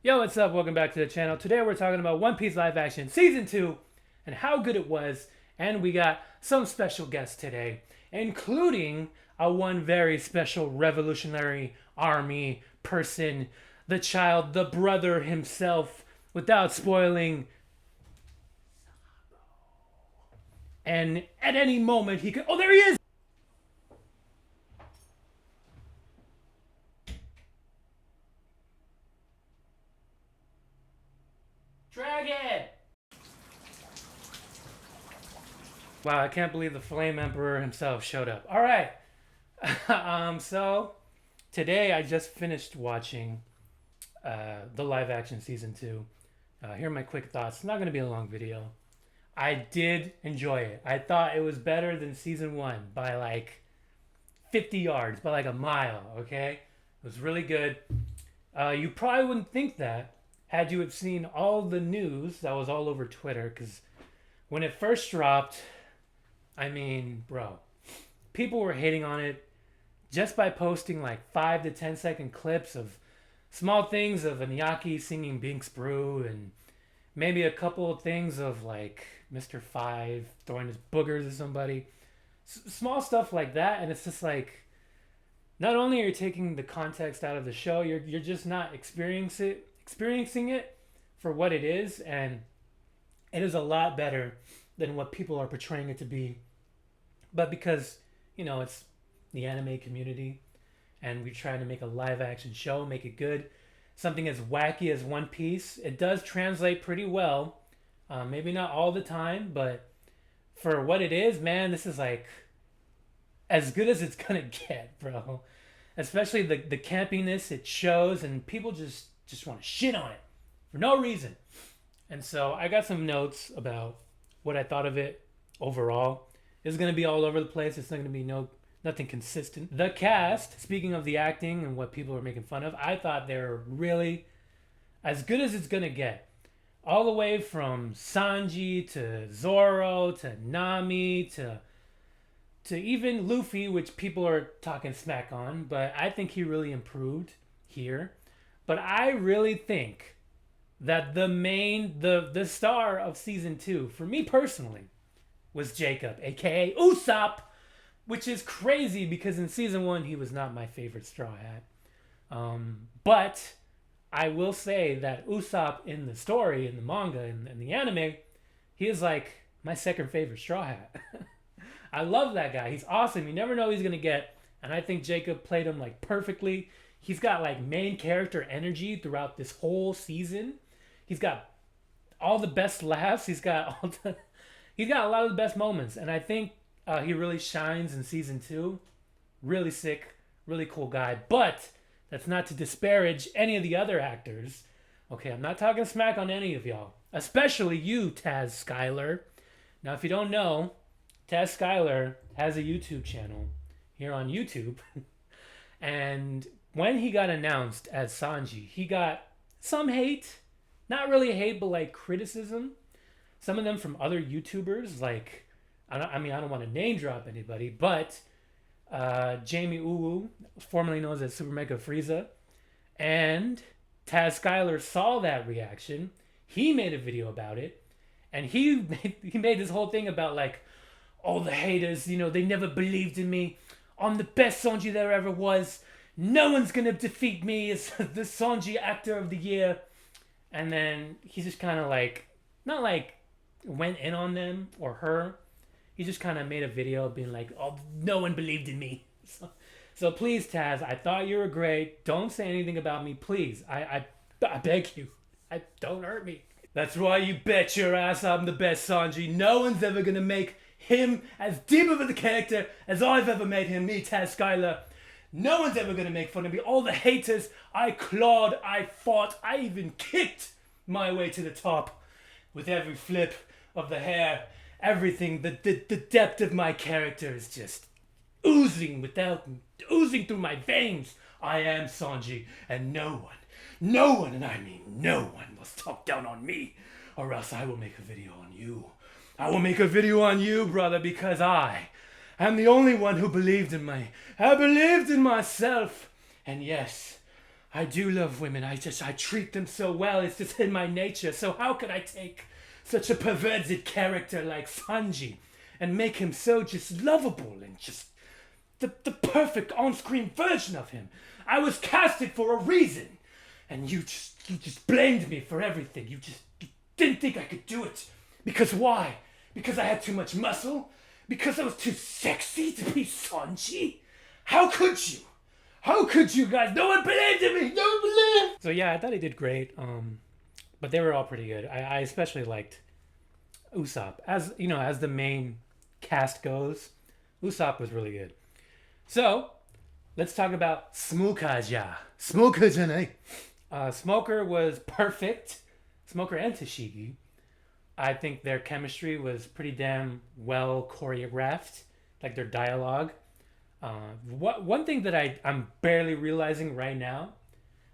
Yo, what's up? Welcome back to the channel. Today we're talking about One Piece live action season 2 and how good it was. And we got some special guests today, including a one very special Revolutionary Army person, the child, the brother himself, without spoiling. And at any moment he could. Oh, there he is! Dragon! Wow, I can't believe the Flame Emperor himself showed up. All right. So today I just finished watching the live action season 2. Here are my quick thoughts. It's not going to be a long video. I did enjoy it. I thought it was better than season 1 by like 50 yards, by like a mile, okay? It was really good. You probably wouldn't think that had you have seen all the news that was all over Twitter, because when it first dropped, I mean, bro, people were hating on it just by posting like 5 to 10 second clips of small things of Iñaki singing Binks Brew and maybe a couple of things of like Mr. Five throwing his boogers at somebody. Small stuff like that, and it's just like not only are you taking the context out of the show, you're just not experiencing it for what it is, and it is a lot better than what people are portraying it to be. But because, it's the anime community and we're trying to make a live action show, make it good, something as wacky as One Piece, it does translate pretty well. Maybe not all the time, but for what it is, man, this is like as good as it's gonna get, bro. Especially the campiness it shows, and people just want to shit on it for no reason. And so I got some notes about what I thought of it overall. It's gonna be all over the place. It's not gonna be nothing consistent. The cast, speaking of the acting and what people are making fun of, I thought they were really as good as it's gonna get. All the way from Sanji to Zoro to Nami to even Luffy, which people are talking smack on, but I think he really improved here. But I really think that the star of season 2, for me personally, was Jacob, aka Usopp, which is crazy because in season 1 he was not my favorite Straw Hat. But I will say that Usopp in the story, in the manga, in the anime, he is like my second favorite Straw Hat. I love that guy. He's awesome. You never know who he's gonna get, and I think Jacob played him like perfectly. He's got like main character energy throughout this whole season. He's got all the best laughs. He's got a lot of the best moments, and I think he really shines in season 2. Really sick, really cool guy. But that's not to disparage any of the other actors. Okay, I'm not talking smack on any of y'all, especially you, Taz Skylar. Now, if you don't know, Taz Skylar has a YouTube channel here on YouTube, and when he got announced as Sanji, he got some hate. Not really hate, but like criticism. Some of them from other YouTubers, like, I don't want to name drop anybody, but Jamie Uwu, formerly known as Super Mega Frieza, and Taz Skylar saw that reaction. He made a video about it, and he made this whole thing about like, all the haters, they never believed in me. I'm the best Sanji there ever was. No one's gonna defeat me as the Sanji actor of the year. And then he just kind of like, not like went in on them or her. He just kind of made a video being like, oh, no one believed in me. So please, Taz, I thought you were great. Don't say anything about me, please. I beg you. Don't hurt me. That's why you bet your ass I'm the best Sanji. No one's ever gonna make him as deep of a character as I've ever made him, me, Taz Skylar. No one's ever gonna make fun of me. All the haters, I clawed, I fought, I even kicked my way to the top with every flip of the hair. Everything, the depth of my character is just oozing through my veins. I am Sanji, and no one, and I mean no one, must talk down on me, or else I will make a video on you. I will make a video on you, brother, because I am the only one who believed in me. I believed in myself. And yes, I do love women. I treat them so well. It's just in my nature. So how could I take such a perverted character like Sanji and make him so just lovable and just the perfect on-screen version of him? I was casted for a reason, and you just blamed me for everything. You didn't think I could do it. Because why? Because I had too much muscle? Because I was too sexy to be Sanji? How could you? How could you guys? No one believed in me. No one believed. So yeah, I thought he did great. But they were all pretty good. I especially liked Usopp, as you know, as the main cast goes. Usopp was really good. So let's talk about Smoker-ja. Smoker-ja, Smoker was perfect. Smoker and Tashigi. I think their chemistry was pretty damn well choreographed, like their dialogue. One thing that I'm barely realizing right now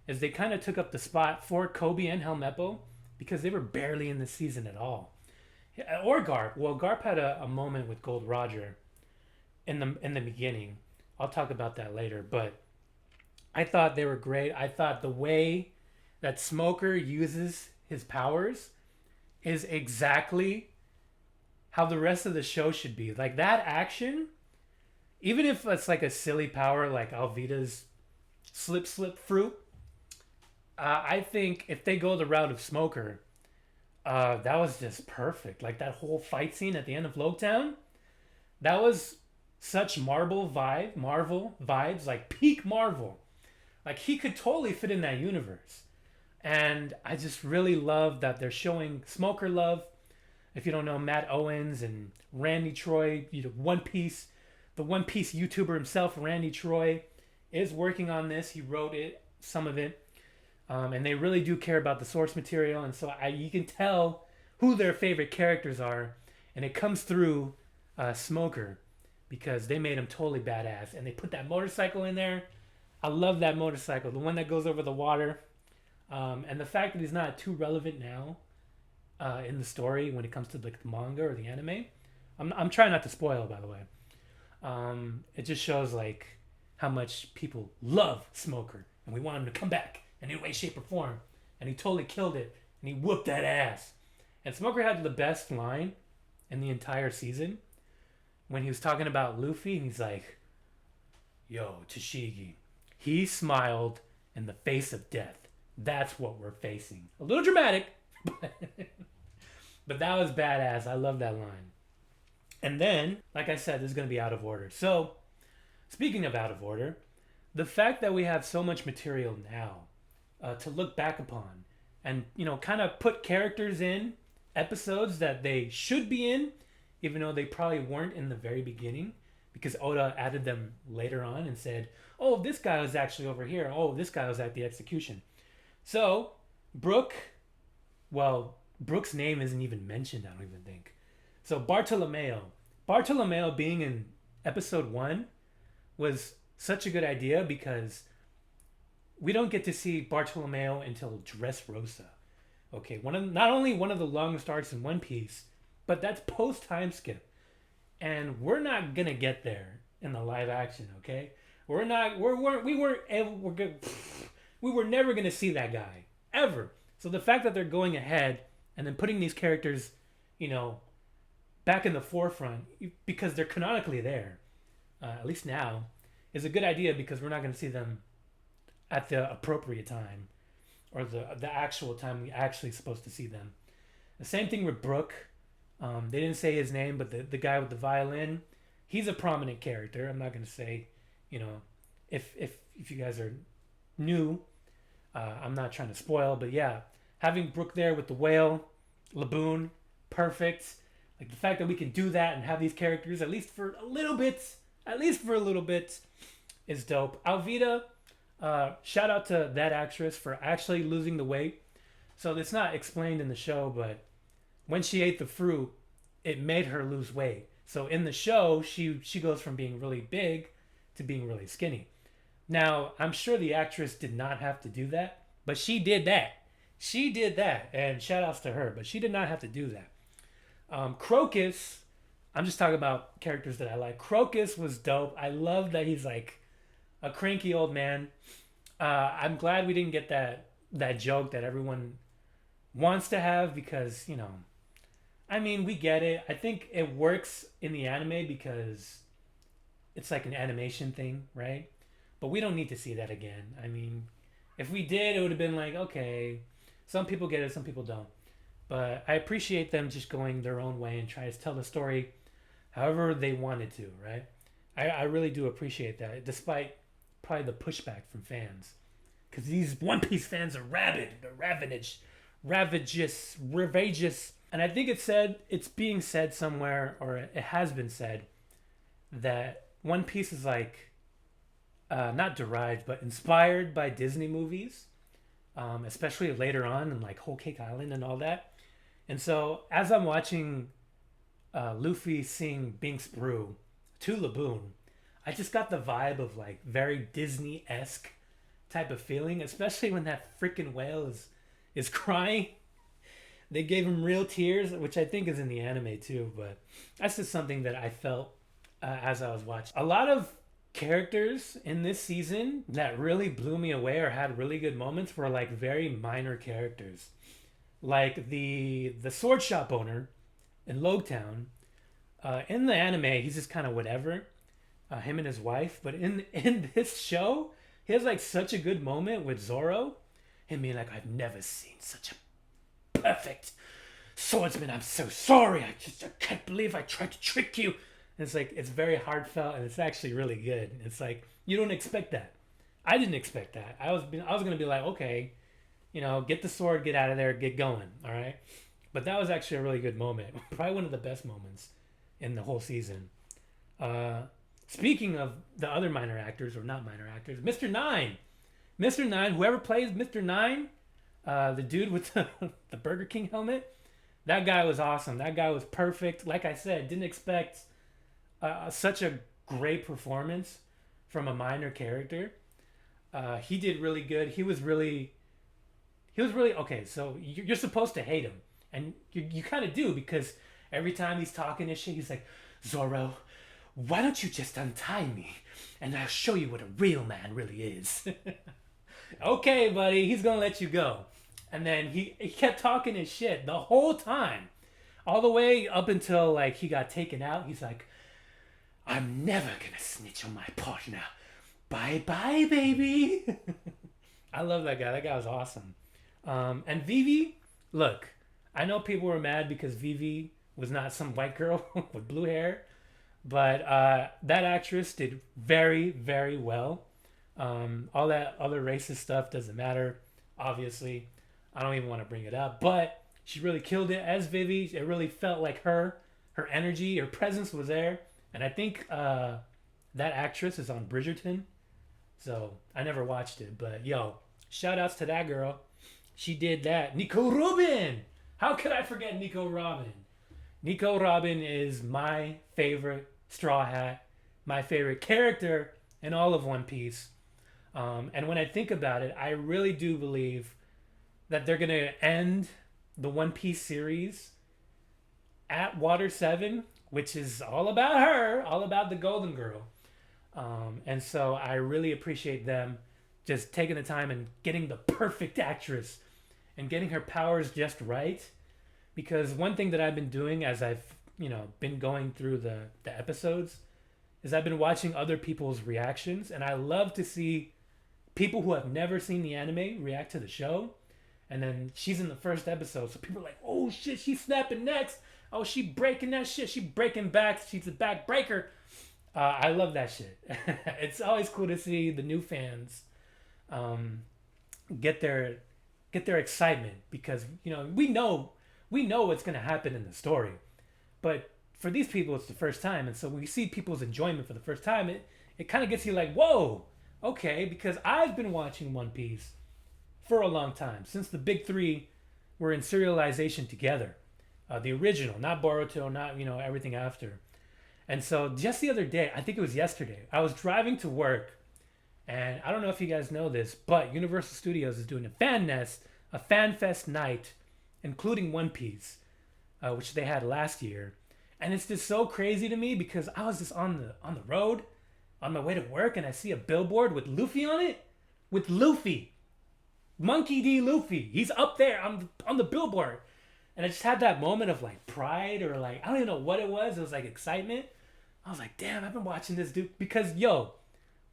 is they kind of took up the spot for Kobe and Helmeppo because they were barely in the season at all. Or Garp. Well, Garp had a moment with Gold Roger in the beginning. I'll talk about that later, but I thought they were great. I thought the way that Smoker uses his powers is exactly how the rest of the show should be. Like that action, even if it's like a silly power like Alvida's slip fruit, I think if they go the route of Smoker, that was just perfect. Like that whole fight scene at the end of Logtown, that was such Marvel vibes, like peak Marvel. Like he could totally fit in that universe. And I just really love that they're showing Smoker love. If you don't know, Matt Owens and Randy Troy, the One Piece YouTuber himself, Randy Troy, is working on this. He wrote it, some of it. And they really do care about the source material. And so you can tell who their favorite characters are. And it comes through Smoker because they made him totally badass. And they put that motorcycle in there. I love that motorcycle. The one that goes over the water. And the fact that he's not too relevant now in the story when it comes to like the manga or the anime. I'm trying not to spoil, by the way. It just shows like how much people love Smoker. And we want him to come back in any way, shape, or form. And he totally killed it. And he whooped that ass. And Smoker had the best line in the entire season when he was talking about Luffy. And he's like, yo, Tashigi. He smiled in the face of death. That's what we're facing. A little dramatic, but that was badass. I love that line. And then, like I said, this is going to be out of order. So, speaking of out of order, the fact that we have so much material now to look back upon and, kind of put characters in episodes that they should be in, even though they probably weren't in the very beginning, because Oda added them later on and said, oh, this guy was actually over here. Oh, this guy was at the execution. So, Brook's name isn't even mentioned, I don't even think. So, Bartolomeo being in episode 1 was such a good idea because we don't get to see Bartolomeo until Dressrosa. Okay, not only one of the longest arcs in One Piece, but that's post time skip. And we're not gonna get there in the live action, okay? We were never going to see that guy, ever. So the fact that they're going ahead and then putting these characters, back in the forefront, because they're canonically there, at least now, is a good idea because we're not going to see them at the appropriate time or the actual time we actually supposed to see them. The same thing with Brook. They didn't say his name, but the guy with the violin, he's a prominent character. I'm not going to say, if you guys are new, I'm not trying to spoil, but yeah, having Brook there with the whale, Laboon, perfect. Like the fact that we can do that and have these characters at least for a little bit, is dope. Alvida, shout out to that actress for actually losing the weight. So it's not explained in the show, but when she ate the fruit, it made her lose weight. So in the show, she goes from being really big to being really skinny. Now, I'm sure the actress did not have to do that, but she did that. She did that, and shout outs to her, but she did not have to do that. Crocus, I'm just talking about characters that I like. Crocus was dope. I love that he's like a cranky old man. I'm glad we didn't get that joke that everyone wants to have because I mean we get it. I think it works in the anime because it's like an animation thing, right? But we don't need to see that again. I mean, if we did, it would have been like, okay, some people get it, some people don't. But I appreciate them just going their own way and try to tell the story however they wanted to, right? I really do appreciate that, despite probably the pushback from fans. Because these One Piece fans are rabid, they're ravageous. And I think it's being said somewhere, or it has been said, that One Piece is like not derived, but inspired by Disney movies, especially later on in like Whole Cake Island and all that. And so as I'm watching Luffy sing Binks Brew to Laboon, I just got the vibe of like very Disney esque type of feeling, especially when that freaking whale is crying. They gave him real tears, which I think is in the anime too, but that's just something that I felt as I was watching. A lot of characters in this season that really blew me away or had really good moments were like very minor characters. Like the sword shop owner in Logtown. In the anime, he's just kind of whatever. Him and his wife, but in this show, he has like such a good moment with Zoro. Him being like, "I've never seen such a perfect swordsman. I'm so sorry. I can't believe I tried to trick you." And it's like it's very heartfelt and it's actually really good. It's like you don't expect that. I didn't expect that. I was gonna be like, okay, get the sword, get out of there, get going, all right. But that was actually a really good moment. Probably one of the best moments in the whole season. Uh, Speaking of the other minor actors, or not minor actors, Mr. Nine. Mr. Nine, whoever plays Mr. Nine, the dude with the Burger King helmet, that guy was awesome. That guy was perfect. Like I said, didn't expect such a great performance from a minor character. He did really good. He was really okay. So you're supposed to hate him, and you kind of do because every time he's talking this shit, he's like, "Zoro, why don't you just untie me, and I'll show you what a real man really is." Okay, buddy, he's gonna let you go. And then he kept talking his shit the whole time, all the way up until like he got taken out. He's like, "I'm never gonna snitch on my partner. Bye bye, baby." I love that guy. That guy was awesome. And Vivi, look, I know people were mad because Vivi was not some white girl with blue hair, but that actress did very, very well. All that other racist stuff doesn't matter, obviously. I don't even want to bring it up, but she really killed it as Vivi. It really felt like her energy, her presence was there. And I think that actress is on Bridgerton. So I never watched it, but yo, shout outs to that girl. She did that. Nico Robin! How could I forget Nico Robin? Nico Robin is my favorite Straw Hat, my favorite character in all of One Piece. And when I think about it, I really do believe that they're going to end the One Piece series at Water 7, which is all about her, all about the Golden Girl. And so I really appreciate them just taking the time and getting the perfect actress and getting her powers just right. Because one thing that I've been doing as I've, been going through the episodes is I've been watching other people's reactions. And I love to see people who have never seen the anime react to the show. And then she's in the first episode. So people are like, "Oh shit, she's snapping next. Oh, she breaking that shit. She breaking back. She's a back breaker." I love that shit. It's always cool to see the new fans get their excitement because we know what's gonna happen in the story, but for these people it's the first time, and so when we see people's enjoyment for the first time, it kind of gets you like, whoa, okay, because I've been watching One Piece for a long time since the big three were in serialization together, the original, not Boruto, not everything after. And so just the other day, I think it was yesterday, I was driving to work, and I don't know if you guys know this, but Universal Studios is doing a fan fest night, including One Piece, which they had last year. And it's just so crazy to me because I was just on the road, on my way to work, and I see a billboard with Luffy on it. with Luffy, Monkey D. Luffy. He's up there on the billboard, and I just had that moment of like pride or like I don't even know what it was. It was like excitement. I was like, damn, I've been watching this dude because yo,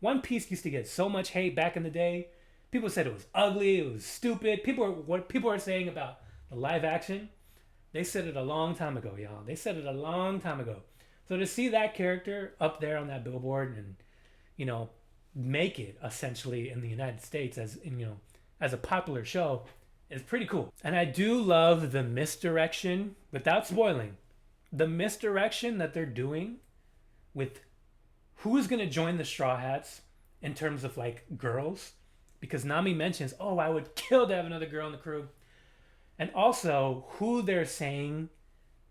One Piece used to get so much hate back in the day. People said it was ugly, it was stupid. What people are saying about the live action, they said it a long time ago, y'all. They said it a long time ago. So to see that character up there on that billboard and you know make it essentially in the United States as as a popular show is pretty cool. And I do love the misdirection without spoiling. The misdirection that they're doing with who's going to join the Straw Hats in terms of like girls because Nami mentions, "Oh, I would kill to have another girl in the crew." And also who they're saying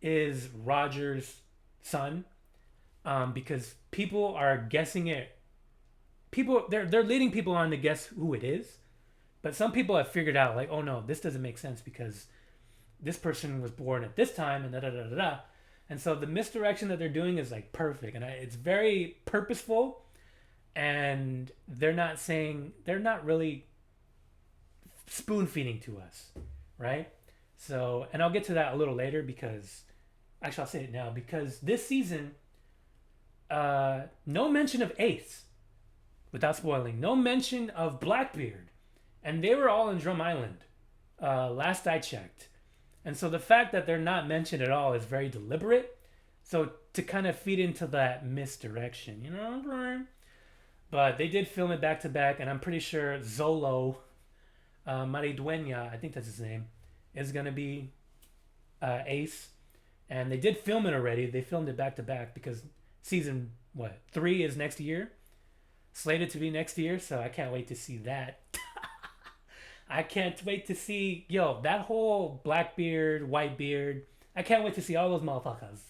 is Roger's son because people are guessing it. People they're leading people on to guess who it is. But some people have figured out like, "Oh no, this doesn't make sense because this person was born at this time and da da da da da." And so the misdirection that they're doing is like perfect and it's very purposeful and they're not really spoon feeding to us, right? So, and I'll get to that a little later because actually I'll say it now because this season no mention of Ace without spoiling, no mention of Blackbeard. And they were all in Drum Island last I checked. And so the fact that they're not mentioned at all is very deliberate. So to kind of feed into that misdirection, you know? But they did film it back to back, and I'm pretty sure Zolo, Maridueña, I think that's his name, is going to be Ace. And they did film it already. They filmed it back to back because season, 3 is next year. Slated to be next year, so I can't wait to see that. I can't wait to see, that whole Blackbeard, Whitebeard. I can't wait to see all those motherfuckers.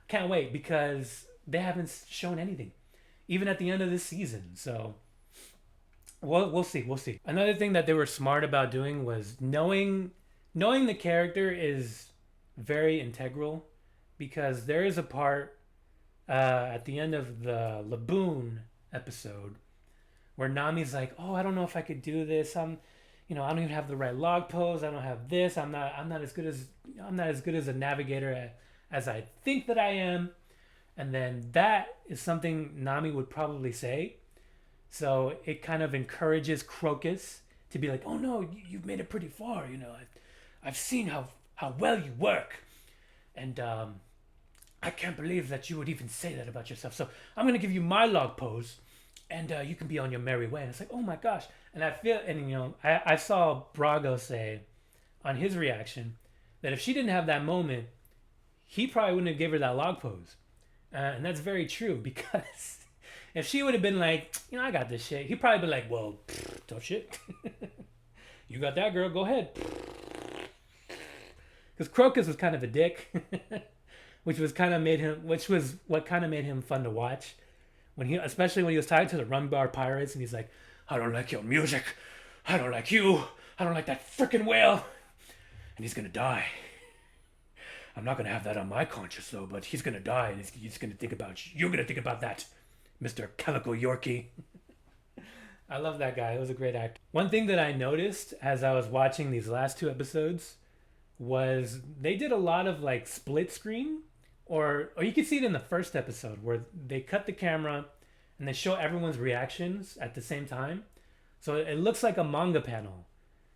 Can't wait because they haven't shown anything, even at the end of this season. So, we'll see. We'll see. Another thing that they were smart about doing was knowing the character is very integral because there is a part at the end of the Laboon episode where Nami's like, "Oh, I don't know if I could do this. I don't even have the right log pose. I don't have this. I'm not as good as a navigator as I think that I am." And then that is something Nami would probably say. So it kind of encourages Crocus to be like, "Oh no, you've made it pretty far. I've seen how well you work, and I can't believe that you would even say that about yourself. So I'm gonna give you my log pose, and you can be on your merry way." And it's like, oh my gosh. And I feel, and I saw Brago say on his reaction that if she didn't have that moment, he probably wouldn't have given her that log pose. And that's very true because if she would have been like, "I got this shit," he'd probably be like, "Well, tough shit. You got that, girl. Go ahead." Because Crocus was kind of a dick, which was what kind of made him fun to watch. Especially when he was talking to the Rum Bar Pirates, and he's like, "I don't like your music. I don't like you. I don't like that freaking whale. And he's gonna die. I'm not gonna have that on my conscience though, but he's gonna die, and he's gonna think about you. You're gonna think about that, Mr. Calico Yorkie." I love that guy. It was a great actor. One thing that I noticed as I was watching these last 2 episodes was they did a lot of like split screen, or you could see it in the first episode where they cut the camera and they show everyone's reactions at the same time. So it looks like a manga panel.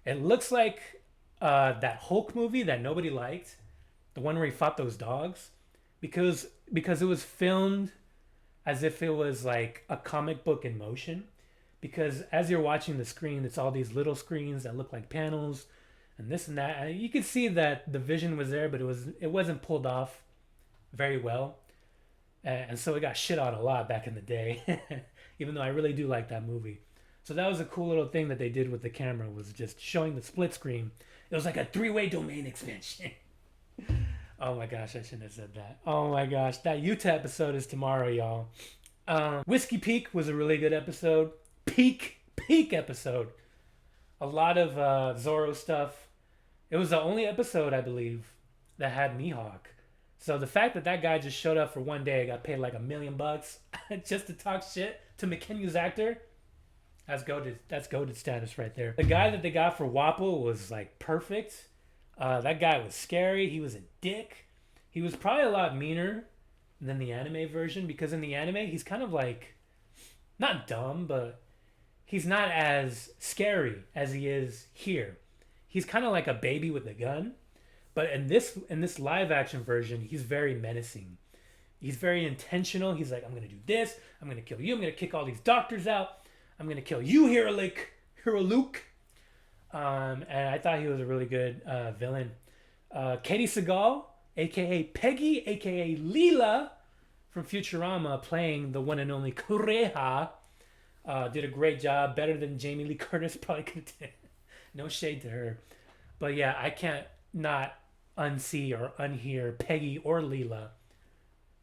It looks like that Hulk movie that nobody liked, the one where he fought those dogs, because it was filmed as if it was like a comic book in motion. Because as you're watching the screen, it's all these little screens that look like panels, and this and that. And you could see that the vision was there, but it wasn't pulled off very well, and so it got shit on a lot back in the day. Even though I really do like that movie. So that was a cool little thing that they did with the camera, was just showing the split screen. It was like a 3-way domain expansion. Oh my gosh, I shouldn't have said that. Oh my gosh, that Utah episode is tomorrow, y'all. Whiskey Peak was a really good episode. Peak episode. A lot of Zoro stuff. It was the only episode, I believe, that had Mihawk. So the fact that guy just showed up for one day, got paid like $1 million just to talk shit to McKinney's actor, That's goated status right there. The guy that they got for Wapple was like perfect. That guy was scary. He was a dick. He was probably a lot meaner than the anime version because in the anime he's kind of like not dumb, but he's not as scary as he is here. He's kind of like a baby with a gun, but in this live action version, he's very menacing. He's very intentional. He's like, I'm gonna do this. I'm gonna kill you. I'm gonna kick all these doctors out. I'm gonna kill you, Hero Luke. And I thought he was a really good villain. Katie Seagal, aka Peggy, aka Leela from Futurama, playing the one and only Kureha, did a great job. Better than Jamie Lee Curtis probably could have did. No shade to her, but yeah, I can't not unsee or unhear Peggy or Leela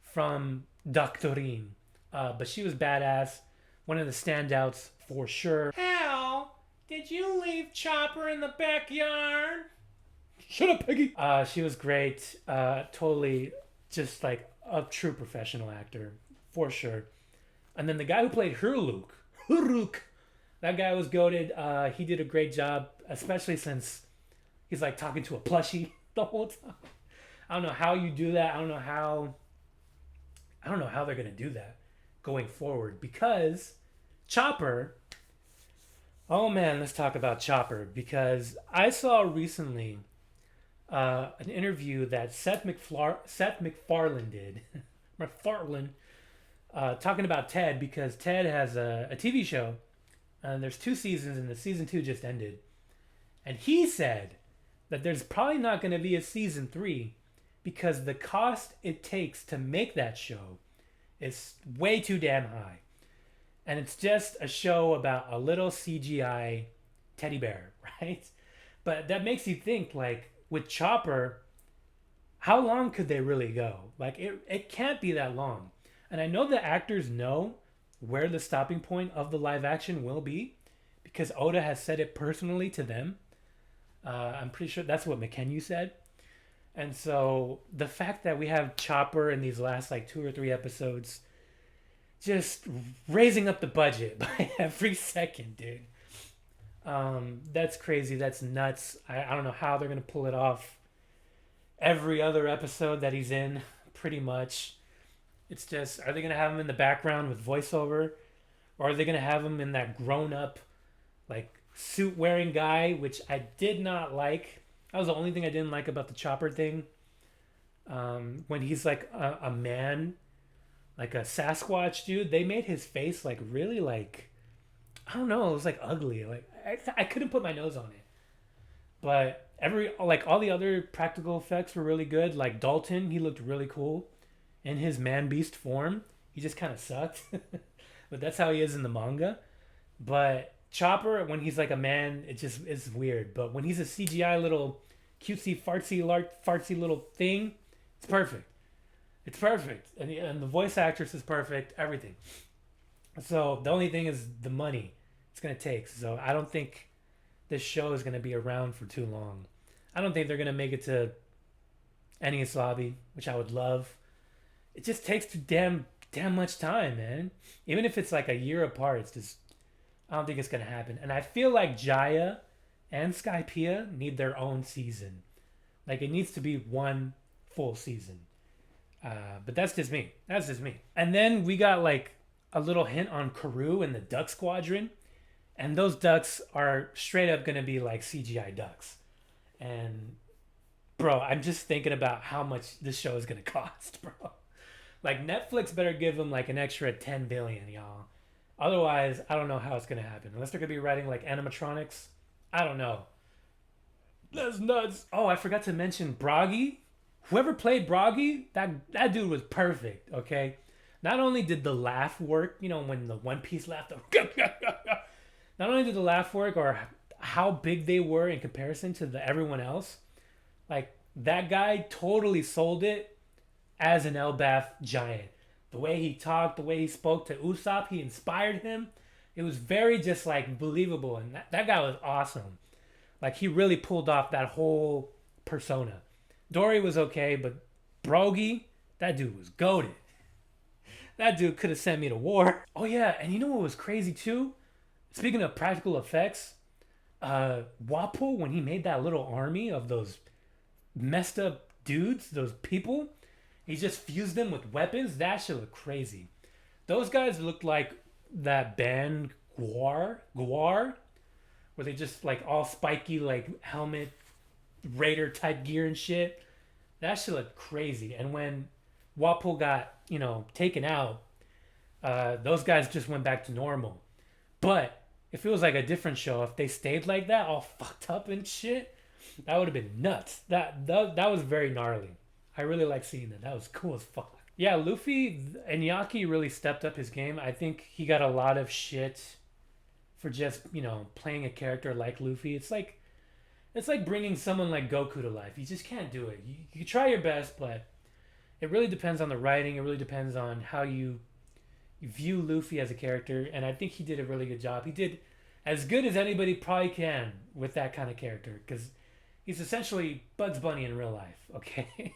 from Doctorine. But she was badass. One of the standouts for sure. Hal, did you leave Chopper in the backyard? Shut up, Peggy. She was great. Totally just like a true professional actor for sure. And then the guy who played Huruk, that guy was goated. He did a great job, especially since he's like talking to a plushie the whole time. I don't know how you do that. I don't know how they're gonna do that going forward because Chopper. Oh man, let's talk about Chopper because I saw recently an interview that Seth MacFarlane did. MacFarlane talking about Ted because Ted has a TV show and there's 2 seasons and the season 2 just ended. And he said that there's probably not going to be a season 3 because the cost it takes to make that show is way too damn high. And it's just a show about a little CGI teddy bear, right? But that makes you think like with Chopper, how long could they really go? Like it can't be that long. And I know the actors know where the stopping point of the live action will be because Oda has said it personally to them. I'm pretty sure that's what McKenna said. And so the fact that we have Chopper in these last like 2 or 3 episodes just raising up the budget by every second, dude. That's crazy. That's nuts. I don't know how they're going to pull it off every other episode that he's in, pretty much. It's just, are they going to have him in the background with voiceover? Or are they going to have him in that grown up, like, suit wearing guy, which I did not like? That was the only thing I didn't like about the Chopper thing. When he's like a man, like a Sasquatch dude, they made his face like really like, I don't know, it was like ugly. Like, I couldn't put my nose on it. But all the other practical effects were really good. Like Dalton, he looked really cool in his man beast form. He just kind of sucked. But that's how he is in the manga. But Chopper, when he's like a man, it just is weird. But when he's a CGI little cutesy fartsy little thing, it's perfect. It's perfect. And the voice actress is perfect. Everything. So the only thing is the money it's going to take. So I don't think this show is going to be around for too long. I don't think they're going to make it to Enies Lobby, which I would love. It just takes too damn much time, man. Even if it's like a year apart, it's just, I don't think it's going to happen. And I feel like Jaya and Skypiea need their own season. Like it needs to be one full season. But that's just me. And then we got like a little hint on Karoo and the Duck Squadron. And those ducks are straight up going to be like CGI ducks. And bro, I'm just thinking about how much this show is going to cost, bro. Like Netflix better give them like an extra 10 billion, y'all. Otherwise, I don't know how it's going to happen. Unless they're going to be writing like animatronics. I don't know. That's nuts. Oh, I forgot to mention Bragi. Whoever played Bragi, that dude was perfect, okay? Not only did the laugh work, you know, when the One Piece laughed, not only did the laugh work or how big they were in comparison to everyone else, like that guy totally sold it as an Elbaf giant. The way he talked, the way he spoke to Usopp, he inspired him. It was very just like believable, and that guy was awesome. Like he really pulled off that whole persona. Dory was okay, but Brogy, that dude was goated. That dude could have sent me to war. Oh yeah, and you know what was crazy too? Speaking of practical effects, Wapol, when he made that little army of those messed up dudes, those people, he just fused them with weapons. That shit looked crazy. Those guys looked like that band Guar, where they just like all spiky, like helmet raider type gear and shit. That shit looked crazy. And when Wapol got, taken out, those guys just went back to normal. But if it was like a different show, if they stayed like that, all fucked up and shit, that would have been nuts. That was very gnarly. I really like seeing that. That was cool as fuck. Yeah, Luffy and Yaki really stepped up his game. I think he got a lot of shit for just playing a character like Luffy. It's like bringing someone like Goku to life. You just can't do it. You try your best, but it really depends on the writing. It really depends on how you view Luffy as a character, and I think he did a really good job. He did as good as anybody probably can with that kind of character, because he's essentially Bugs Bunny in real life. Okay,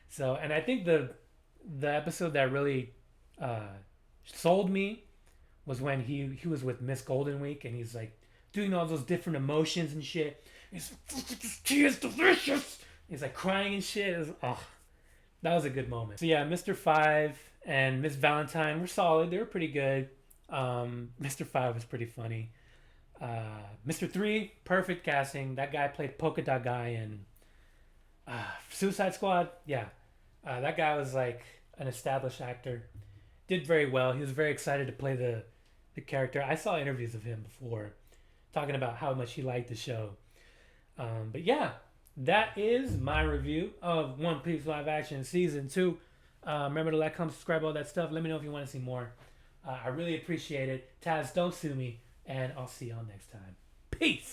so and I think the episode that really uh, sold me was when he was with Miss Golden Week, and he's like doing all those different emotions and shit. He's this tea is delicious. He's like crying and shit. Oh, that was a good moment. So yeah, Mr. Five and Miss Valentine were solid. They were pretty good. Mr. Five was pretty funny. Mr. Three, perfect casting. That guy played Polka Dot Guy in Suicide Squad. Yeah, that guy was like an established actor. Did very well. He was very excited to play the character. I saw interviews of him before talking about how much he liked the show. But yeah, that is my review of One Piece live action season 2. Remember to like, comment, subscribe, all that stuff. Let me know if you want to see more. I really appreciate it. Taz, don't sue me, and I'll see y'all next time. Peace.